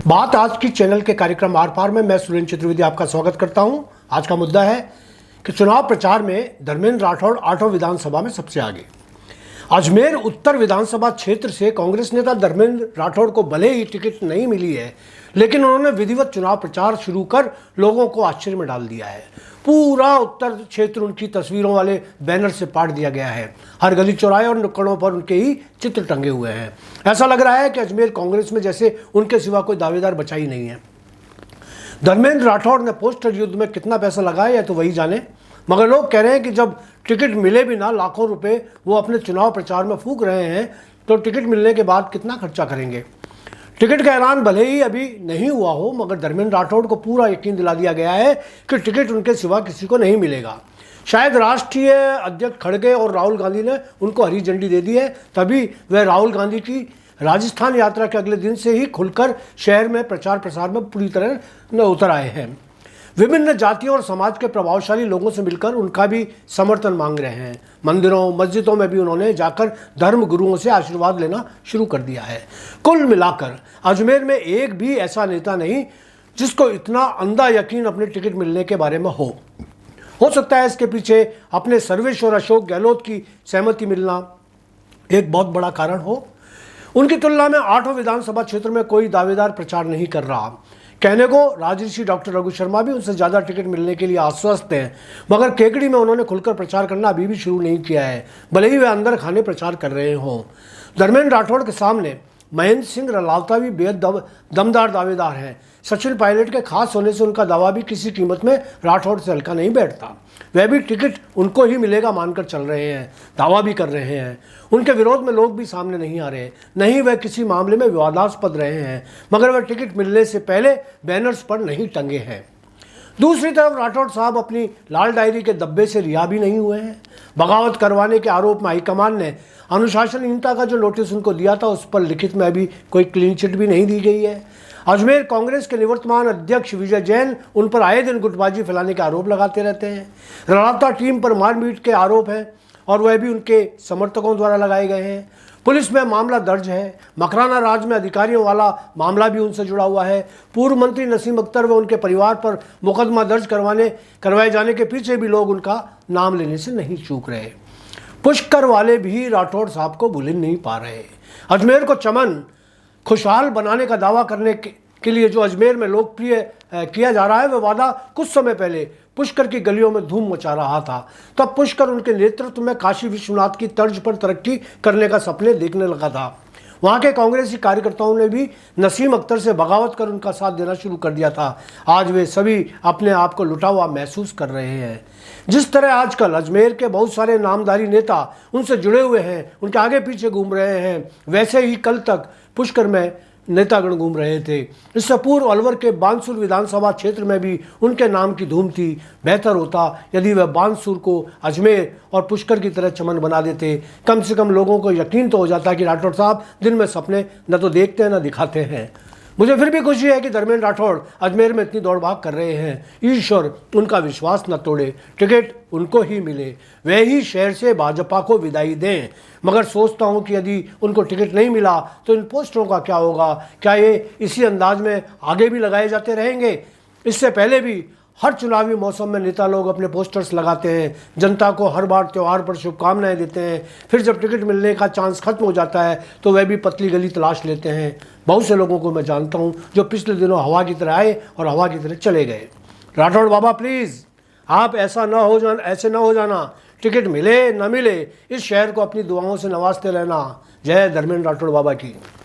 बात आज की चैनल के कार्यक्रम आर पार में मैं सुरेंद्र चतुर्वेदी आपका स्वागत करता हूं। आज का मुद्दा है कि चुनाव प्रचार में धर्मेंद्र राठौड़ आठों विधानसभा में सबसे आगे। अजमेर उत्तर विधानसभा क्षेत्र से कांग्रेस नेता धर्मेंद्र राठौड़ को भले ही टिकट नहीं मिली है, लेकिन उन्होंने विधिवत चुनाव प्रचार शुरू कर लोगों को आश्चर्य में डाल दिया है। पूरा उत्तर क्षेत्र उनकी तस्वीरों वाले बैनर से पाट दिया गया है। हर गली चौराहे और नुक्कड़ों पर उनके ही चित्र टंगे हुए हैं। ऐसा लग रहा है कि अजमेर कांग्रेस में जैसे उनके सिवा कोई दावेदार बचा ही नहीं है। धर्मेंद्र राठौड़ ने पोस्टर युद्ध में कितना पैसा लगाया है तो वही जाने, मगर लोग कह रहे हैं कि जब टिकट मिले भी ना लाखों रुपए वो अपने चुनाव प्रचार में फूंक रहे हैं, तो टिकट मिलने के बाद कितना खर्चा करेंगे। टिकट का ऐलान भले ही अभी नहीं हुआ हो, मगर धर्मेंद्र राठौड़ को पूरा यकीन दिला दिया गया है कि टिकट उनके सिवा किसी को नहीं मिलेगा। शायद राष्ट्रीय अध्यक्ष खड़गे और राहुल गांधी ने उनको हरी झंडी दे दी है, तभी वह राहुल गांधी की राजस्थान यात्रा के अगले दिन से ही खुलकर शहर में प्रचार प्रसार में पूरी तरह उतर आए हैं। विभिन्न जातियों और समाज के प्रभावशाली लोगों से मिलकर उनका भी समर्थन मांग रहे हैं। मंदिरों मस्जिदों में भी उन्होंने जाकर धर्म गुरुओं से आशीर्वाद लेना शुरू कर दिया है। कुल मिलाकर अजमेर में एक भी ऐसा नेता नहीं जिसको इतना अंधा यकीन अपने टिकट मिलने के बारे में हो सकता है इसके पीछे अपने सर्वेश्वर अशोक गहलोत की सहमति मिलना एक बहुत बड़ा कारण हो। उनकी तुलना में आठों विधानसभा क्षेत्र में कोई दावेदार प्रचार नहीं कर रहा। कहने को राजऋषि डॉक्टर रघु शर्मा भी उनसे ज़्यादा टिकट मिलने के लिए आश्वस्त हैं, मगर केकड़ी में उन्होंने खुलकर प्रचार करना अभी भी शुरू नहीं किया है, भले ही वे अंदर खाने प्रचार कर रहे हों। धर्मेंद्र राठौड़ के सामने महेंद्र सिंह रलावता भी बेहद दमदार दावेदार हैं। सचिन पायलट के खास होने से उनका दावा भी किसी कीमत में राठौड़ से हल्का नहीं बैठता। वह भी टिकट उनको ही मिलेगा मानकर चल रहे हैं, दावा भी कर रहे हैं। उनके विरोध में लोग भी सामने नहीं आ रहे, नहीं वह किसी मामले में विवादास्पद रहे हैं, मगर वह टिकट मिलने से पहले बैनर्स पर नहीं टंगे हैं। दूसरी तरफ राठौड़ साहब अपनी लाल डायरी के डब्बे से रिहा भी नहीं हुए हैं। बगावत करवाने के आरोप में हाईकमान ने अनुशासनहीनता का जो नोटिस उनको दिया था, उस पर लिखित में अभी कोई क्लीन चिट भी नहीं दी गई है। अजमेर कांग्रेस के निवर्तमान अध्यक्ष विजय जैन उन पर आए दिन गुटबाजी फैलाने के आरोप लगाते रहते हैं। रलावता टीम पर मारपीट के आरोप हैं और वह भी उनके समर्थकों द्वारा लगाए गए हैं। पुलिस में मामला दर्ज है। मकराना राज में अधिकारियों वाला मामला भी उनसे जुड़ा हुआ है। पूर्व मंत्री नसीम अख्तर व उनके परिवार पर मुकदमा दर्ज करवाए जाने के पीछे भी लोग उनका नाम लेने से नहीं चूक रहे। पुष्कर वाले भी राठौड़ साहब को भूल नहीं पा रहे। अजमेर को चमन खुशहाल बनाने का दावा करने के लिए जो अजमेर में लोकप्रिय किया जा रहा है, वह वादा कुछ समय पहले पुष्कर की गलियों में धूम मचा रहा था। तब पुष्कर उनके नेतृत्व में काशी विश्वनाथ की तर्ज पर तरक्की करने का सपने देखने लगा था। वहाँ के कांग्रेसी कार्यकर्ताओं ने भी नसीम अख्तर से बगावत कर उनका साथ देना शुरू कर दिया था। आज वे सभी अपने आप को लुटा हुआ महसूस कर रहे हैं। जिस तरह आजकल अजमेर के बहुत सारे नामधारी नेता उनसे जुड़े हुए हैं, उनके आगे पीछे घूम रहे हैं, वैसे ही कल तक पुष्कर में नेतागण घूम रहे थे। इससे पूर्व अलवर के बानसूर विधानसभा क्षेत्र में भी उनके नाम की धूम थी। बेहतर होता यदि वह बानसूर को अजमेर और पुष्कर की तरह चमन बना देते। कम से कम लोगों को यकीन तो हो जाता कि राठौड़ साहब दिन में सपने न तो देखते हैं न दिखाते हैं। मुझे फिर भी खुशी है कि धर्मेंद्र राठौड़ अजमेर में इतनी दौड़ भाग कर रहे हैं। ईश्वर उनका विश्वास न तोड़े, टिकट उनको ही मिले, वे ही शहर से भाजपा को विदाई दें। मगर सोचता हूं कि यदि उनको टिकट नहीं मिला तो इन पोस्टरों का क्या होगा? क्या ये इसी अंदाज में आगे भी लगाए जाते रहेंगे? इससे पहले भी हर चुनावी मौसम में नेता लोग अपने पोस्टर्स लगाते हैं, जनता को हर बार त्यौहार पर शुभकामनाएं देते हैं। फिर जब टिकट मिलने का चांस खत्म हो जाता है तो वह भी पतली गली तलाश लेते हैं। बहुत से लोगों को मैं जानता हूं जो पिछले दिनों हवा की तरह आए और हवा की तरह चले गए। राठौड़ बाबा प्लीज़, आप ऐसे न हो जाना। टिकट मिले न मिले, इस शहर को अपनी दुआओं से नवाजते रहना। जय धर्मेंद्र राठौड़ बाबा की।